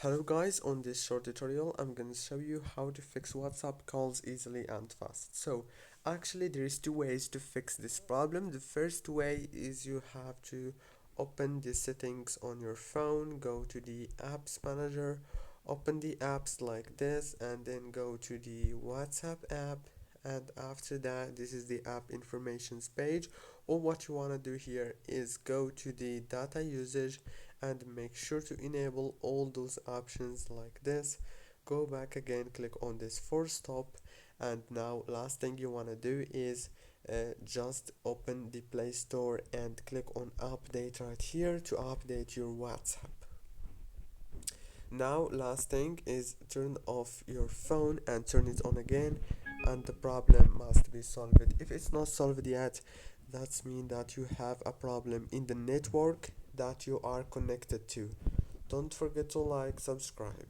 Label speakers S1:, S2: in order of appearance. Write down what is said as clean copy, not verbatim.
S1: Hello guys, on this short tutorial I'm going to show you how to fix WhatsApp calls easily and fast. So actually there is two ways to fix this problem. The first way is you have to open the settings on your phone, go to the apps manager, open the apps like this and then go to the WhatsApp app, and after that this is the app informations page. Or what you want to do here is go to the data usage and make sure to enable all those options like this. Go back again, click on this force stop, and now last thing you want to do is just open the Play Store and click on update right here to update your WhatsApp. Now last thing is turn off your phone and turn it on again, and the problem must be solved. If it's not solved yet, that's mean that you have a problem in the network that you are connected to. Don't forget to like, subscribe.